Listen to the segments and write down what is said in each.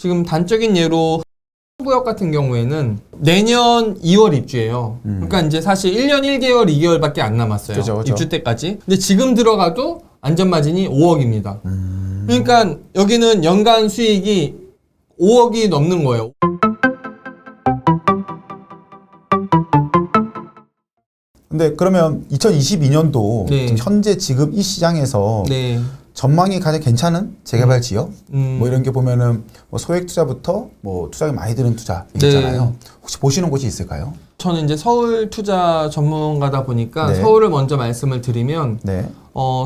지금 단적인 예로 구역 같은 경우에는 내년 2월 입주예요. 그러니까 이제 사실 1년 1개월, 2개월밖에 안 남았어요. 그죠. 입주 때까지. 근데 지금 들어가도 안전마진이 5억입니다. 그러니까 여기는 연간 수익이 5억이 넘는 거예요. 근데 그러면 2022년도 네. 현재 지금 이 시장에서 네. 전망이 가장 괜찮은 재개발 지역 뭐 이런 게 보면은 뭐 소액 투자부터 뭐 투자가 많이 드는 투자 있잖아요. 네. 혹시 보시는 곳이 있을까요? 저는 이제 서울 투자 전문가다 보니까 네. 서울을 먼저 말씀을 드리면 네.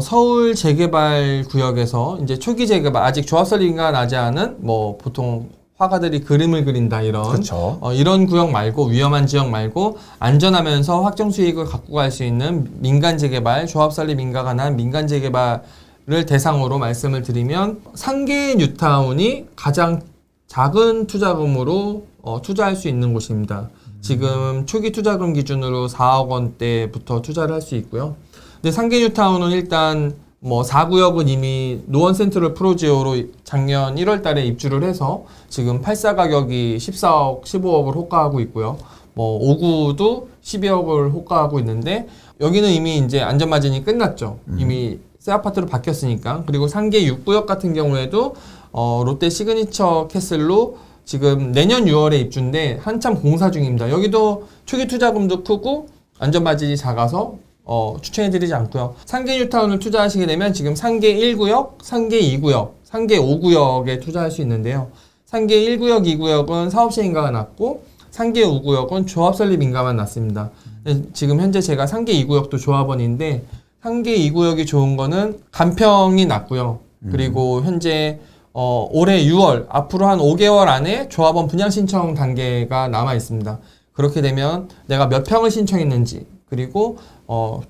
서울 재개발 구역에서 이제 초기 재개발 아직 조합 설립가 나지 않은 뭐 보통 화가들이 그림을 그린다 이런 그렇죠. 이런 구역 말고 위험한 지역 말고 안전하면서 확정 수익을 갖고 갈 수 있는 민간 재개발 조합 설립 인가가 난 민간 재개발을 대상으로 말씀을 드리면 상계 뉴타운이 가장 작은 투자금으로 투자할 수 있는 곳입니다. 지금 초기 투자금 기준으로 4억 원대부터 투자를 할 수 있고요. 근데 상계 뉴타운은 일단 뭐 4구역은 이미 노원 센트럴 프로지오로 작년 1월 달에 입주를 해서 지금 8사 가격이 14억, 15억을 호가하고 있고요. 뭐 5구도 12억을 호가하고 있는데 여기는 이미 이제 안전마진이 끝났죠. 이미 새 아파트로 바뀌었으니까. 그리고 상계 6구역 같은 경우에도 롯데 시그니처 캐슬로 지금 내년 6월에 입주인데 한참 공사 중입니다. 여기도 초기 투자금도 크고 안전마진이 작아서 추천해드리지 않고요. 상계 뉴타운을 투자하시게 되면 지금 상계 1구역, 상계 2구역, 상계 5구역에 투자할 수 있는데요. 상계 1구역, 2구역은 사업시 인가가 났고 상계 5구역은 조합 설립 인가만 났습니다. 지금 현재 제가 상계 2구역도 조합원인데 상계 2구역이 좋은 거는 간평이 났고요. 그리고 현재 올해 6월 앞으로 한 5개월 안에 조합원 분양 신청 단계가 남아 있습니다. 그렇게 되면 내가 몇 평을 신청했는지 그리고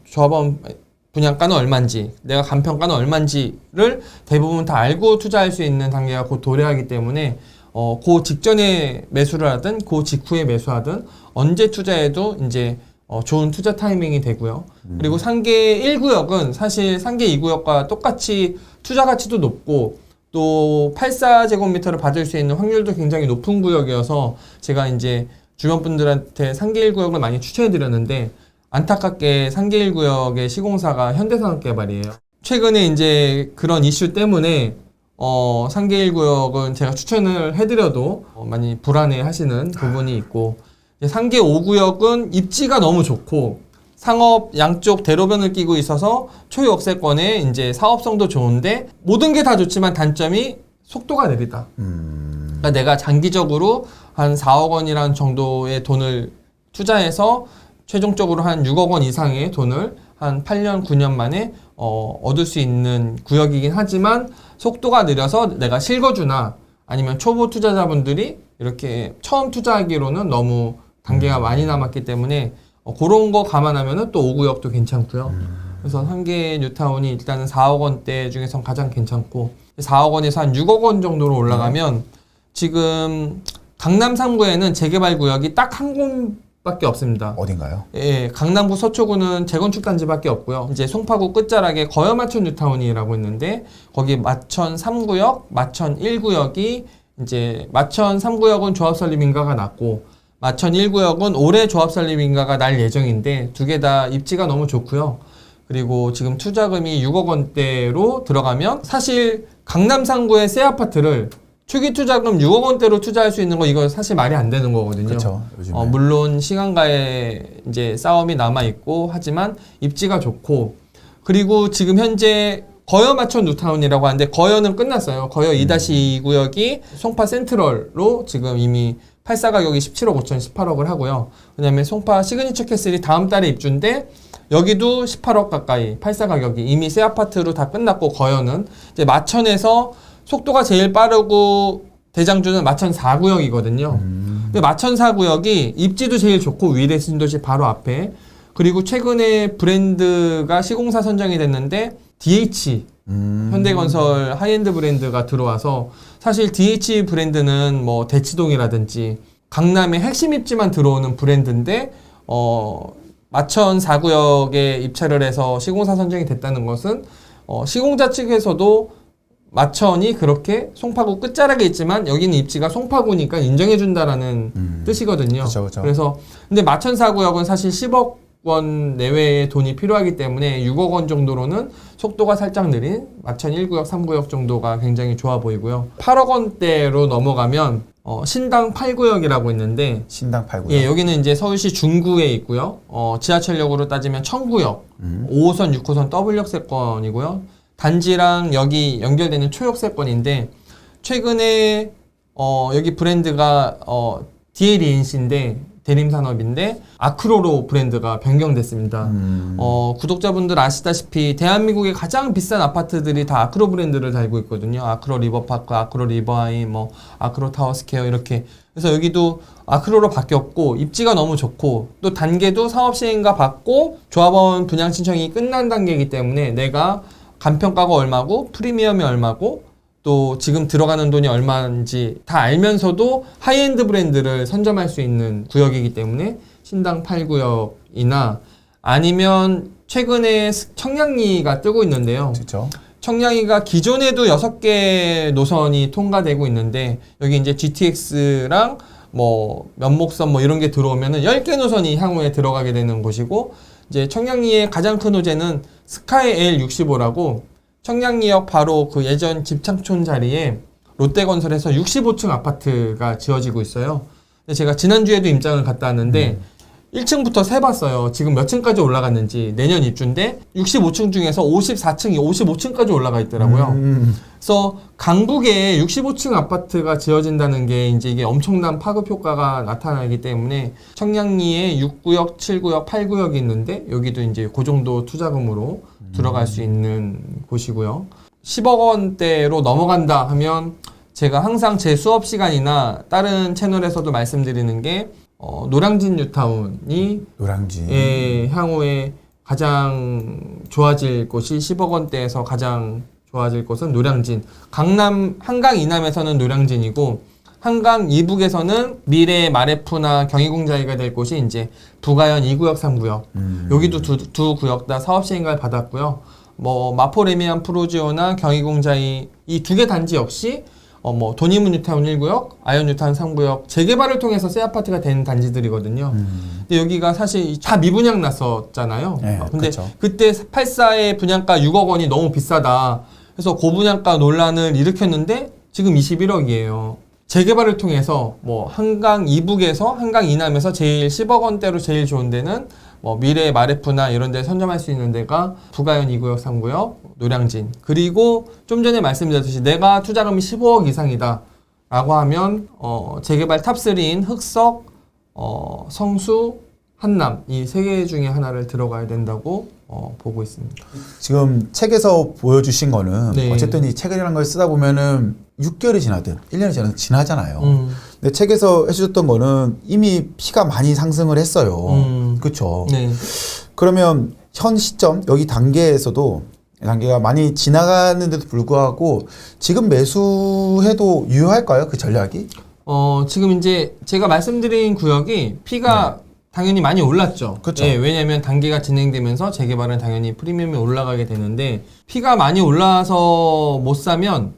조합원 분양가는 얼마인지 내가 간평가는 얼마인지를 대부분 다 알고 투자할 수 있는 단계가 곧 도래하기 때문에 그 직전에 매수를 하든 그 직후에 매수하든 언제 투자해도 이제 좋은 투자 타이밍이 되고요. 그리고 상계 1구역은 사실 상계 2구역과 똑같이 투자 가치도 높고 또 84제곱미터를 받을 수 있는 확률도 굉장히 높은 구역이어서 제가 이제 주변 분들한테 상계 1구역을 많이 추천해 드렸는데 안타깝게 상계 1구역의 시공사가 현대산업개발이에요. 최근에 이제 그런 이슈 때문에 상계 1구역은 제가 추천을 해드려도 많이 불안해 하시는 부분이 있고 상계 5구역은 입지가 너무 좋고 상업 양쪽 대로변을 끼고 있어서 초역세권에 이제 사업성도 좋은데 모든 게 다 좋지만 단점이 속도가 느리다. 그러니까 내가 장기적으로 한 4억 원이라는 정도의 돈을 투자해서 최종적으로 한 6억 원 이상의 돈을 한 8년, 9년 만에 얻을 수 있는 구역이긴 하지만 속도가 느려서 내가 실거주나 아니면 초보 투자자분들이 이렇게 처음 투자하기로는 너무 단계가 많이 남았기 때문에 그런 거 감안하면은 또 5구역도 괜찮고요. 그래서 상계 뉴타운이 일단은 4억 원대 중에선 가장 괜찮고 4억 원에서 한 6억 원 정도로 올라가면 지금 강남 3구에는 재개발 구역이 딱 한 곳밖에 없습니다. 어딘가요? 예, 강남구 서초구는 재건축 단지밖에 없고요. 이제 송파구 끝자락에 거여마천 뉴타운이라고 있는데 거기 마천 3구역, 마천 1구역이 이제 마천 3구역은 조합 설립 인가가 났고 마천 1구역은 올해 조합 설립 인가가 날 예정인데 두 개 다 입지가 너무 좋고요. 그리고 지금 투자금이 6억 원대로 들어가면 사실 강남 3구의 새 아파트를 초기 투자금 6억 원대로 투자할 수 있는 거 이거 사실 말이 안 되는 거거든요. 그렇죠. 물론 시간과의 이제 싸움이 남아 있고 하지만 입지가 좋고 그리고 지금 현재 거여마천 뉴타운이라고 하는데 거여는 끝났어요. 거여 2-2 구역이 송파 센트럴로 지금 이미 8사 가격이 17억 5천 18억을 하고요. 왜냐면 송파 시그니처 캐슬이 다음 달에 입주인데 여기도 18억 가까이 8사 가격이 이미 새 아파트로 다 끝났고 거여는 이제 마천에서 속도가 제일 빠르고 대장주는 마천 4구역이거든요. 근데 마천 4구역이 입지도 제일 좋고 위례 신도시 바로 앞에 그리고 최근에 브랜드가 시공사 선정이 됐는데 DH 현대건설 하이엔드 브랜드가 들어와서 사실 DH 브랜드는 뭐 대치동이라든지 강남의 핵심 입지만 들어오는 브랜드인데 마천 4구역에 입찰을 해서 시공사 선정이 됐다는 것은 시공자 측에서도 마천이 그렇게 송파구 끝자락에 있지만 여기는 입지가 송파구니까 인정해준다라는 뜻이거든요. 그쵸. 그래서 근데 마천 4구역은 사실 10억 원 내외의 돈이 필요하기 때문에 6억 원 정도로는 속도가 살짝 느린 마천 1구역, 3구역 정도가 굉장히 좋아 보이고요. 8억 원대로 넘어가면 신당 8구역이라고 있는데 신당 8구역. 예, 여기는 이제 서울시 중구에 있고요. 지하철역으로 따지면 청구역, 5호선, 6호선 더블역세권이고요. 단지랑 여기 연결되는 초역세권인데 최근에 여기 브랜드가 DLENC인데 대림산업인데 아크로로 브랜드가 변경됐습니다. 구독자분들 아시다시피 대한민국의 가장 비싼 아파트들이 다 아크로 브랜드를 달고 있거든요. 아크로 리버파크, 아크로 리버하이, 뭐 아크로 타워스퀘어 이렇게. 그래서 여기도 아크로로 바뀌었고 입지가 너무 좋고 또 단계도 사업시행가 받고 조합원 분양 신청이 끝난 단계이기 때문에 내가 간평가가 얼마고 프리미엄이 얼마고 또 지금 들어가는 돈이 얼마인지 다 알면서도 하이엔드 브랜드를 선점할 수 있는 구역이기 때문에 신당 8구역이나 아니면 최근에 청량리가 뜨고 있는데요. 그렇죠. 청량리가 기존에도 6개 노선이 통과되고 있는데 여기 이제 GTX랑 뭐 면목선 뭐 이런 게 들어오면은 10개 노선이 향후에 들어가게 되는 곳이고 이제 청량리의 가장 큰 호재는 스카이 L65라고 청량리역 바로 그 예전 집창촌 자리에 롯데건설에서 65층 아파트가 지어지고 있어요. 근데 제가 지난주에도 임장을 갔다 왔는데 1층부터 세봤어요. 지금 몇 층까지 올라갔는지. 내년 입주인데 65층 중에서 54층이 55층까지 올라가 있더라고요. 그래서 강북에 65층 아파트가 지어진다는 게 이제 이게 엄청난 파급 효과가 나타나기 때문에 청량리에 6구역, 7구역, 8구역이 있는데 여기도 이제 그 정도 투자금으로 들어갈 수 있는 곳이고요. 10억 원대로 넘어간다 하면 제가 항상 제 수업 시간이나 다른 채널에서도 말씀드리는 게 노량진 뉴타운이 향후에 가장 좋아질 곳이 10억 원대에서 가장 좋아질 곳은 노량진. 강남 한강 이남에서는 노량진이고 한강 이북에서는 미래 마레프나 경희궁자리가 될 곳이 이제 부가현 2구역, 3구역. 여기도 두 구역 다 사업 시행가를 받았고요. 뭐 마포레미안 프로지오나 경희궁자리 이 두 개 단지 역시 뭐 도니문 뉴타운 1구역, 아이온 뉴타운 3구역 재개발을 통해서 새 아파트가 된 단지들이거든요. 근데 여기가 사실 다 미분양 났었잖아요. 네, 근데 그쵸. 그때 84의 분양가 6억 원이 너무 비싸다. 그래서 고분양가 논란을 일으켰는데 지금 21억이에요. 재개발을 통해서 뭐 한강 이북에서 한강 이남에서 제일 10억 원대로 제일 좋은 데는 뭐 미래 마레프나 이런 데 선점할 수 있는 데가 부가현 2구역, 3구역, 노량진. 그리고 좀 전에 말씀드렸듯이 내가 투자금이 15억 이상이다 라고 하면 재개발 탑3인 흑석, 성수, 한남 이 세 개 중에 하나를 들어가야 된다고 보고 있습니다. 지금 책에서 보여주신 거는 네. 어쨌든 이 책이라는 걸 쓰다 보면은 6개월이 지나든 1년이 지나잖아요. 근데 책에서 해주셨던 거는 이미 피가 많이 상승을 했어요. 그렇죠. 네. 그러면 현 시점 여기 단계가 많이 지나가는데도 불구하고 지금 매수해도 유효할까요? 그 전략이? 지금 이제 제가 말씀드린 구역이 피가 당연히 많이 올랐죠. 그쵸. 예, 왜냐하면 단계가 진행되면서 재개발은 당연히 프리미엄이 올라가게 되는데 피가 많이 올라서 못 사면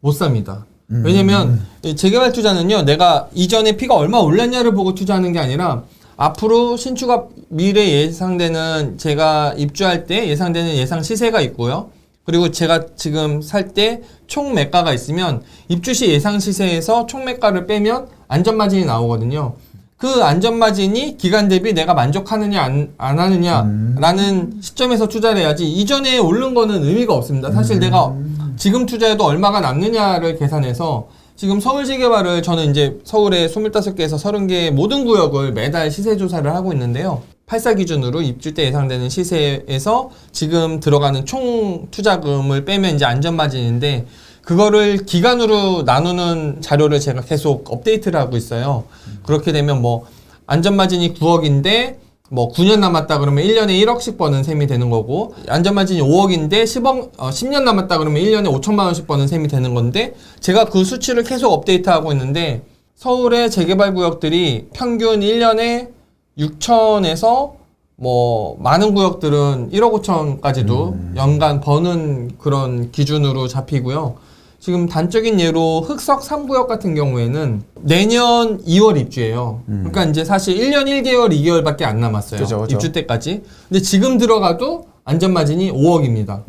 못 삽니다. 왜냐면 이 재개발 투자는요, 내가 이전에 피가 얼마 올랐냐를 보고 투자하는 게 아니라 앞으로 신축업 미래 예상되는 제가 입주할 때 예상되는 예상 시세가 있고요. 그리고 제가 지금 살 때 총 매가가 있으면 입주 시 예상 시세에서 총 매가를 빼면 안전 마진이 나오거든요. 그 안전 마진이 기간 대비 내가 만족하느냐 안 하느냐라는 시점에서 투자를 해야지 이전에 오른 거는 의미가 없습니다. 사실 내가 지금 투자해도 얼마가 남느냐를 계산해서 지금 서울 재개발을 저는 이제 서울에 25개에서 30개의 모든 구역을 매달 시세 조사를 하고 있는데요. 84 기준으로 입주 때 예상되는 시세에서 지금 들어가는 총 투자금을 빼면 이제 안전 마진인데 그거를 기간으로 나누는 자료를 제가 계속 업데이트를 하고 있어요. 그렇게 되면 뭐 안전마진이 9억인데 뭐 9년 남았다 그러면 1년에 1억씩 버는 셈이 되는 거고 안전마진이 5억인데 10년 남았다 그러면 1년에 5천만 원씩 버는 셈이 되는 건데 제가 그 수치를 계속 업데이트하고 있는데 서울의 재개발 구역들이 평균 1년에 6천에서 뭐 많은 구역들은 1억 5천까지도 연간 버는 그런 기준으로 잡히고요. 지금 단적인 예로 흑석 3구역 같은 경우에는 내년 2월 입주예요. 그러니까 이제 사실 1년 1개월, 2개월밖에 안 남았어요. 그죠. 입주 때까지. 근데 지금 들어가도 안전마진이 5억입니다.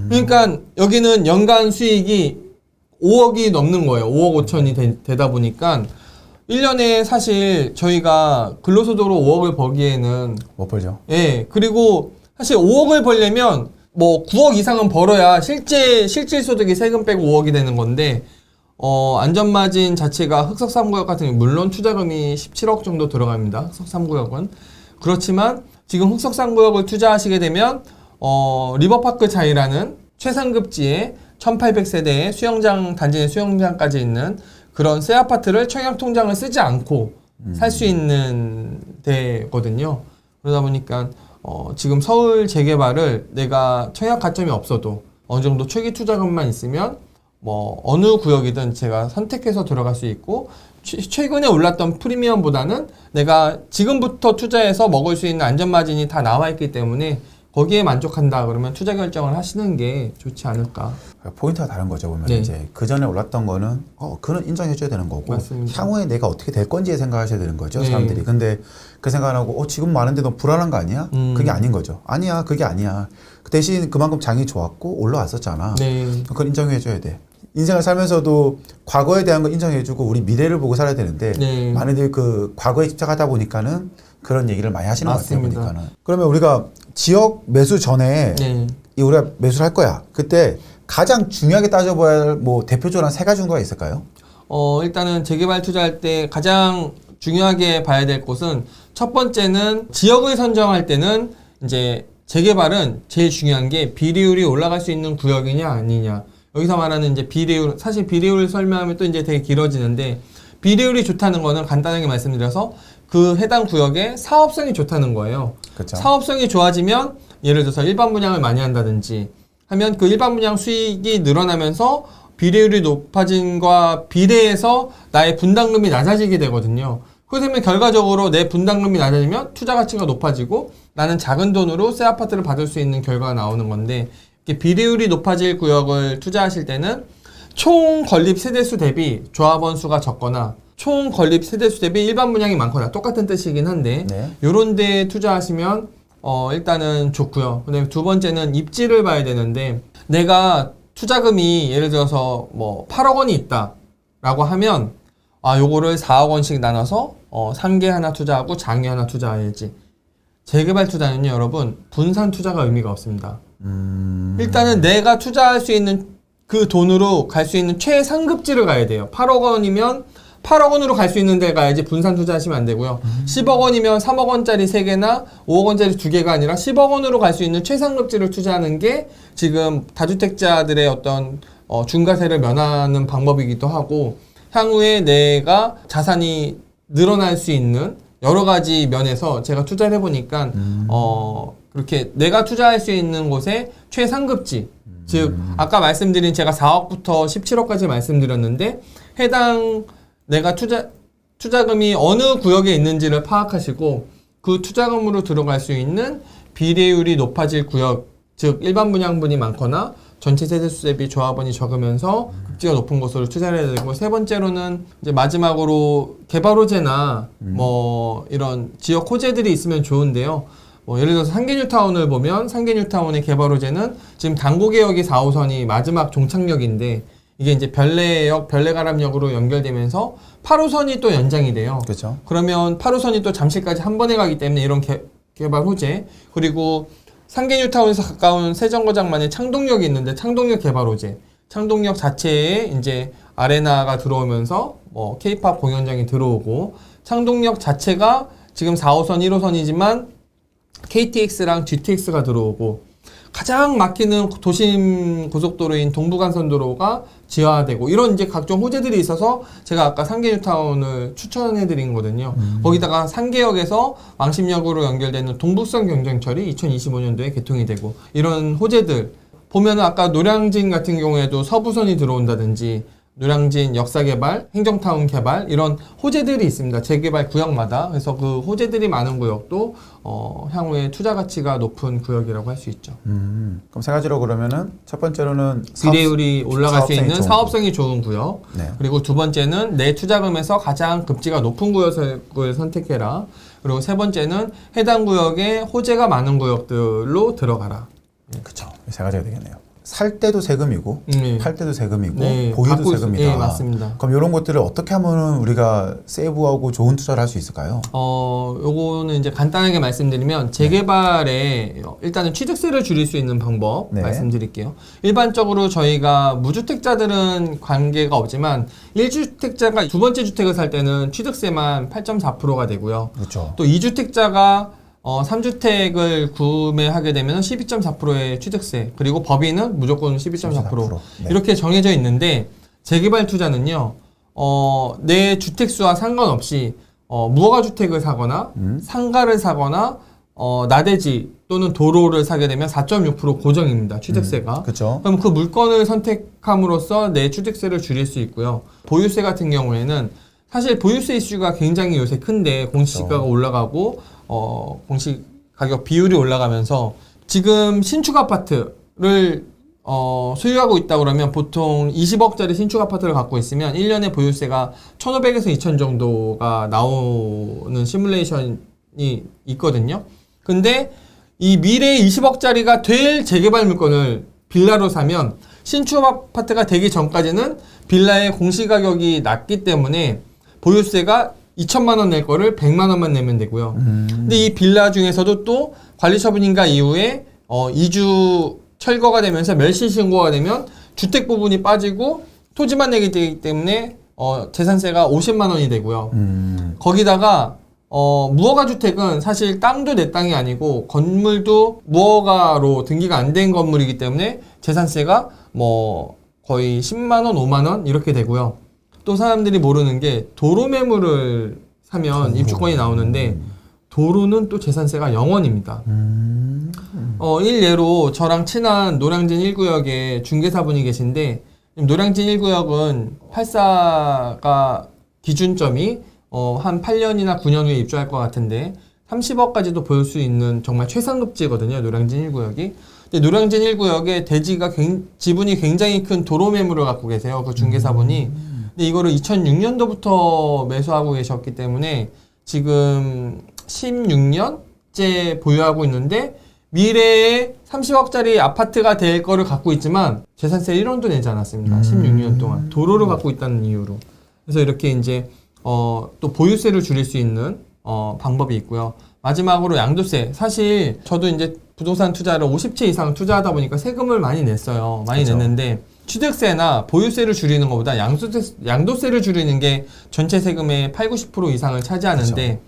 그러니까 여기는 연간 수익이 5억이 넘는 거예요. 5억 5천이 되다 보니까 1년에 사실 저희가 근로소득으로 5억을 벌기에는 못 벌죠. 예, 그리고 사실 5억을 벌려면 뭐 9억 이상은 벌어야 실질 소득이 세금 빼고 5억이 되는 건데 안전마진 자체가 흑석 3구역 같은 경우 물론 투자금이 17억 정도 들어갑니다. 흑석 3구역은. 그렇지만 지금 흑석 3구역을 투자하시게 되면 리버파크 자이라는 최상급지에 1800세대의 수영장 단지 내 수영장까지 있는 그런 새 아파트를 청약 통장을 쓰지 않고 살 수 있는 데거든요. 그러다 보니까 지금 서울 재개발을 내가 청약 가점이 없어도 어느 정도 초기 투자금만 있으면 뭐 어느 구역이든 제가 선택해서 들어갈 수 있고 최근에 올랐던 프리미엄보다는 내가 지금부터 투자해서 먹을 수 있는 안전마진이 다 나와 있기 때문에 거기에 만족한다 그러면 투자 결정을 하시는 게 좋지 않을까. 포인트가 다른 거죠. 보면 네. 이제 그 전에 올랐던 거는 그는 인정해줘야 되는 거고 맞습니다. 향후에 내가 어떻게 될 건지에 생각하셔야 되는 거죠. 네. 사람들이. 근데 그 생각 안 하고 지금 많은데 너 불안한 거 아니야? 그게 아닌 거죠. 아니야, 그게 아니야. 그 대신 그만큼 장이 좋았고 올라왔었잖아. 네. 그걸 인정해줘야 돼. 인생을 살면서도 과거에 대한 걸 인정해주고 우리 미래를 보고 살아야 되는데 네. 많이들 그 과거에 집착하다 보니까는 그런 얘기를 많이 하시는 맞습니다. 것 같아요. 보니까는. 그러면 우리가 지역 매수 전에 네. 우리가 매수를 할 거야. 그때 가장 중요하게 따져봐야 할 뭐 대표적으로 한 세 가지 정도가 있을까요? 일단은 재개발 투자할 때 가장 중요하게 봐야 될 곳은 첫 번째는 지역을 선정할 때는 이제 재개발은 제일 중요한 게 비례율이 올라갈 수 있는 구역이냐 아니냐. 여기서 말하는 이제 비례율, 사실 비례율 설명하면 또 이제 되게 길어지는데 비례율이 좋다는 거는 간단하게 말씀드려서 그 해당 구역의 사업성이 좋다는 거예요. 그렇죠. 사업성이 좋아지면 예를 들어서 일반 분양을 많이 한다든지 하면 그 일반 분양 수익이 늘어나면서 비례율이 높아진과 비례해서 나의 분담금이 낮아지게 되거든요. 그렇게 되면 결과적으로 내 분담금이 낮아지면 투자 가치가 높아지고 나는 작은 돈으로 새 아파트를 받을 수 있는 결과가 나오는 건데 이렇게 비례율이 높아질 구역을 투자하실 때는 총 건립 세대수 대비 조합원 수가 적거나 총 건립 세대수 대비 일반 분양이 많거나 똑같은 뜻이긴 한데 네. 요런 데 투자하시면 일단은 좋고요. 그다음에 두 번째는 입지를 봐야 되는데 내가 투자금이 예를 들어서 뭐 8억 원이 있다라고 하면 요거를 4억 원씩 나눠서 상계 하나 투자하고 장외 하나 투자해야지. 재개발 투자는요, 여러분 분산 투자가 의미가 없습니다. 일단은 내가 투자할 수 있는 그 돈으로 갈 수 있는 최상급지를 가야 돼요. 8억 원이면 8억 원으로 갈 수 있는 데 가야지 분산 투자하시면 안 되고요. 10억 원이면 3억 원짜리 3개나 5억 원짜리 2개가 아니라 10억 원으로 갈 수 있는 최상급지를 투자하는 게 지금 다주택자들의 어떤 중과세를 면하는 방법이기도 하고 향후에 내가 자산이 늘어날 수 있는 여러 가지 면에서 제가 투자를 해보니까 그렇게 내가 투자할 수 있는 곳에 최상급지 즉 아까 말씀드린 제가 4억부터 17억까지 말씀드렸는데 해당 내가 투자금이 어느 구역에 있는지를 파악하시고 그 투자금으로 들어갈 수 있는 비례율이 높아질 구역 즉 일반 분양분이 많거나 전체 세대수 대비 조합원이 적으면서 급지가 높은 곳으로 투자를 해야 되고 세 번째로는 이제 마지막으로 개발 호재나 뭐 이런 지역 호재들이 있으면 좋은데요. 뭐 예를 들어서 상계뉴타운을 보면 상계뉴타운의 개발 호재는 지금 당고개역이 4호선이 마지막 종착역인데 이게 이제 별내역, 별내가람역으로 연결되면서 8호선이 또 연장이 돼요. 그렇죠. 그러면 8호선이 또 잠실까지 한 번에 가기 때문에 이런 개발 호재 그리고 상계뉴타운에서 가까운 세정거장만의 창동역이 있는데 창동역 개발 호재 창동역 자체에 이제 아레나가 들어오면서 뭐 K-팝 공연장이 들어오고 창동역 자체가 지금 4호선, 1호선이지만 KTX랑 GTX가 들어오고 가장 막히는 도심 고속도로인 동부간선도로가 지하화되고 이런 이제 각종 호재들이 있어서 제가 아까 상계뉴타운을 추천해 드린 거거든요. 거기다가 상계역에서 왕십역으로 연결되는 동북선 경전철이 2025년도에 개통이 되고 이런 호재들 보면은 아까 노량진 같은 경우에도 서부선이 들어온다든지 노량진 역사개발, 행정타운 개발 이런 호재들이 있습니다. 재개발 구역마다. 그래서 그 호재들이 많은 구역도 향후에 투자 가치가 높은 구역이라고 할 수 있죠. 그럼 세 가지로 그러면은 첫 번째로는 비례율이 올라갈 수 있는 좋은 사업성이 좋은 구역. 네. 그리고 두 번째는 내 투자금에서 가장 급지가 높은 구역을 선택해라. 그리고 세 번째는 해당 구역에 호재가 많은 구역들로 들어가라. 그렇죠. 세 가지가 되겠네요. 살 때도 세금이고 팔 때도 세금이고 네, 보유도 갖고 세금이다. 네, 맞습니다. 그럼 이런 것들을 어떻게 하면 우리가 세이브하고 좋은 투자를 할 수 있을까요? 요거는 이제 간단하게 말씀드리면 재개발에 일단은 취득세를 줄일 수 있는 방법 네. 말씀드릴게요. 일반적으로 저희가 무주택자들은 관계가 없지만 1주택자가 두 번째 주택을 살 때는 취득세만 8.4%가 되고요. 그렇죠. 또 2주택자가 3주택을 구매하게 되면 12.4%의 취득세, 그리고 법인은 무조건 12.4%. 네. 이렇게 정해져 있는데, 재개발 투자는요, 내 주택수와 상관없이, 무허가 주택을 사거나, 상가를 사거나, 나대지 또는 도로를 사게 되면 4.6% 고정입니다. 취득세가. 그렇죠. 그럼 그 물건을 선택함으로써 내 취득세를 줄일 수 있고요. 보유세 같은 경우에는 사실 보유세 이슈가 굉장히 요새 큰데 공시지가가 올라가고 공시 가격 비율이 올라가면서 지금 신축 아파트를 소유하고 있다 그러면 보통 20억짜리 신축 아파트를 갖고 있으면 1년에 보유세가 1,500에서 2,000 정도가 나오는 시뮬레이션이 있거든요. 근데 이 미래 20억짜리가 될 재개발 물건을 빌라로 사면 신축 아파트가 되기 전까지는 빌라의 공시가격이 낮기 때문에 보유세가 2천만 원 낼 거를 100만 원만 내면 되고요. 근데 이 빌라 중에서도 또 관리처분인가 이후에 2주 철거가 되면서 멸실 신고가 되면 주택 부분이 빠지고 토지만 내게 되기 때문에 재산세가 50만 원이 되고요. 거기다가 무허가 주택은 사실 땅도 내 땅이 아니고 건물도 무허가로 등기가 안 된 건물이기 때문에 재산세가 뭐 거의 10만 원, 5만 원 이렇게 되고요. 또 사람들이 모르는 게 도로 매물을 사면 입주권이 나오는데 도로는 또 재산세가 0원입니다. 일례로 저랑 친한 노량진 1구역에 중개사분이 계신데 노량진 1구역은 84가 기준점이 한 8년이나 9년 후에 입주할 것 같은데 30억까지도 볼 수 있는 정말 최상급지거든요. 노량진 1구역이. 근데 노량진 1구역에 대지가 지분이 굉장히 큰 도로 매물을 갖고 계세요. 그 중개사분이. 근데 이거를 2006년도부터 매수하고 계셨기 때문에 지금 16년째 보유하고 있는데 미래에 30억짜리 아파트가 될 거를 갖고 있지만 재산세 1원도 내지 않았습니다. 16년 동안. 도로를 갖고 있다는 이유로. 그래서 이렇게 이제 또 보유세를 줄일 수 있는 방법이 있고요. 마지막으로 양도세. 사실 저도 이제 부동산 투자를 50채 이상 투자하다 보니까 세금을 많이 냈어요. 많이 그렇죠. 냈는데 취득세나 보유세를 줄이는 것보다 양도세를 줄이는 게 전체 세금의 80-90% 이상을 차지하는데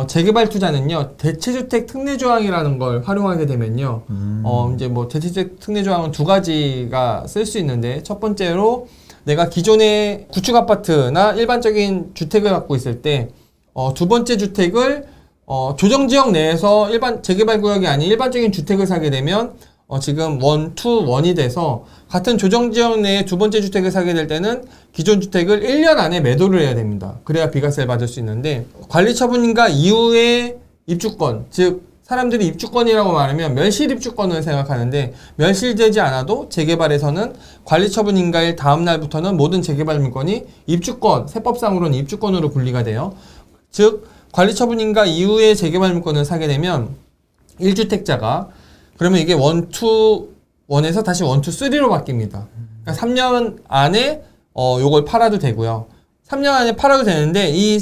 재개발 투자는요, 대체주택 특례조항이라는 걸 활용하게 되면요, 이제 뭐 대체주택 특례조항은 두 가지가 쓸 수 있는데, 첫 번째로 내가 기존의 구축 아파트나 일반적인 주택을 갖고 있을 때, 두 번째 주택을 조정지역 내에서 재개발 구역이 아닌 일반적인 주택을 사게 되면 지금 1, 2, 1이 돼서 같은 조정지역 내에 두 번째 주택을 사게 될 때는 기존 주택을 1년 안에 매도를 해야 됩니다. 그래야 비과세를 받을 수 있는데 관리처분인가 이후에 입주권, 즉 사람들이 입주권이라고 말하면 멸실 입주권을 생각하는데 멸실되지 않아도 재개발에서는 관리처분인가일 다음 날부터는 모든 재개발 물건이 입주권, 세법상으로는 입주권으로 분리가 돼요. 즉 관리처분인가 이후에 재개발 물건을 사게 되면 1주택자가 그러면 이게 1, 2, 1에서 다시 1, 2, 3로 바뀝니다. 그러니까 3년 안에 요걸 팔아도 되고요. 3년 안에 팔아도 되는데 이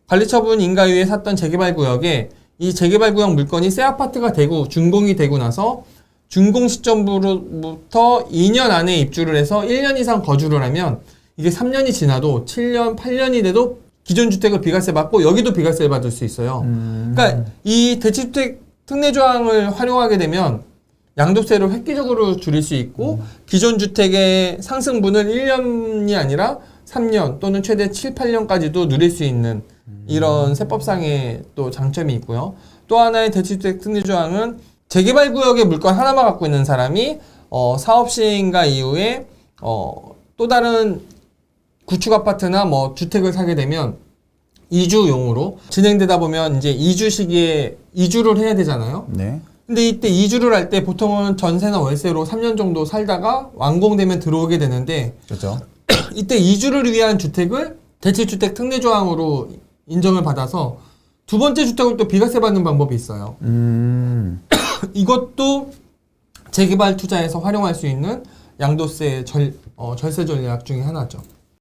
관리처분 인가 이후에 샀던 재개발 구역에 이 재개발 구역 물건이 새 아파트가 되고 준공이 되고 나서 준공 시점부터 2년 안에 입주를 해서 1년 이상 거주를 하면 이게 3년이 지나도 7년, 8년이 돼도 기존 주택을 비과세 받고 여기도 비과세를 받을 수 있어요. 그러니까 이 대체주택 특례조항을 활용하게 되면 양도세를 획기적으로 줄일 수 있고 기존 주택의 상승분을 1년이 아니라 3년 또는 최대 7, 8년까지도 누릴 수 있는 이런 세법상의 또 장점이 있고요. 또 하나의 대체주택 특례조항은 재개발 구역의 물건 하나만 갖고 있는 사람이 사업 시행인가 이후에 또 다른 구축 아파트나 뭐 주택을 사게 되면 이주용으로 진행되다 보면 이제 이주 시기에 이주를 해야 되잖아요. 네. 근데 이때 이주를 할 때 보통은 전세나 월세로 3년 정도 살다가 완공되면 들어오게 되는데 그렇죠. 이때 이주를 위한 주택을 대체주택 특례조항으로 인정을 받아서 두 번째 주택을 또 비과세 받는 방법이 있어요. 이것도 재개발 투자에서 활용할 수 있는 양도세 절세 전략 중에 하나죠.